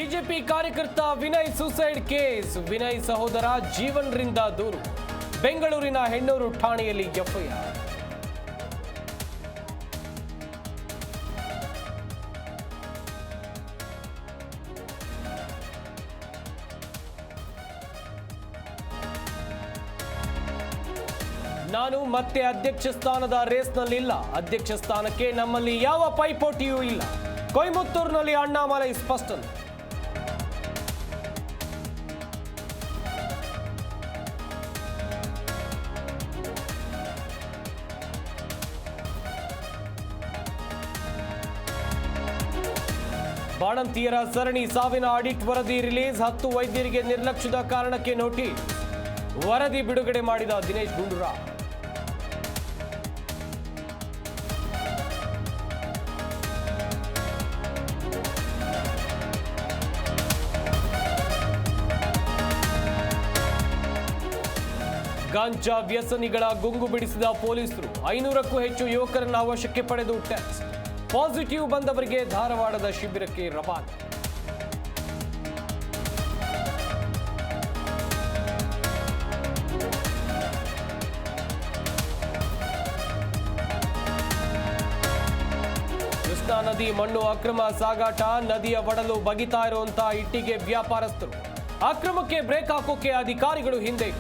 BJP ಕಾರ್ಯಕರ್ತ Vinay suicide case. Vinay ಸಹೋದರ ಜೀವನ್ರಿಂದ ದೂರು. ಬೆಂಗಳೂರಿನ ಹೆಣ್ಣೂರು ಠಾಣೆಯಲ್ಲಿ ಎಫ್ಐಆರ್. ನಾನು ಮತ್ತೆ ಅಧ್ಯಕ್ಷ ಸ್ಥಾನದ ರೇಸ್ನಲ್ಲಿಲ್ಲ. ಅಧ್ಯಕ್ಷ ಸ್ಥಾನಕ್ಕೆ ನಮ್ಮಲ್ಲಿ ಯಾವ ಪೈಪೋಟಿಯೂ ಇಲ್ಲ. ಕೊಯಮತ್ತೂರಿನಲ್ಲಿ ಅಣ್ಣಾಮಲೈ ಸ್ಪಷ್ಟನೆ. ಬಾಣಂತಿಯರ ಸರಣಿ ಸಾವಿನ ಆಡಿಟ್ ವರದಿ ರಿಲೀಸ್. 10 ವೈದ್ಯರಿಗೆ ನಿರ್ಲಕ್ಷ್ಯದ ಕಾರಣಕ್ಕೆ ನೋಟಿಸ್. ವರದಿ ಬಿಡುಗಡೆ ಮಾಡಿದ ದಿನೇಶ್ ಗುಂಡೂರಾವ್. ಗಾಂಜಾ ವ್ಯಸನಿಗಳ ಗುಂಗು ಬಿಡಿಸಿದ ಪೊಲೀಸರು. 500ಕ್ಕೂ ಹೆಚ್ಚು ಯುವಕರನ್ನು ವಶಕ್ಕೆ ಪಡೆದು ಟೆಸ್ಟ್. ಪಾಸಿಟಿವ್ ಬಂದವರಿಗೆ ಧಾರವಾಡದ ಶಿಬಿರಕ್ಕೆ ರವಾನೆ. ಕೃಷ್ಣಾ ನದಿ ಮಣ್ಣು ಅಕ್ರಮ ಸಾಗಾಟ. ನದಿಯ ಒಡಲು ಬಗಿತಾ ಇರುವಂತಹ ಇಟ್ಟಿಗೆ ವ್ಯಾಪಾರಸ್ಥರು. ಅಕ್ರಮಕ್ಕೆ ಬ್ರೇಕ್ ಹಾಕೋಕೆ ಅಧಿಕಾರಿಗಳು ಹಿಂದೆ.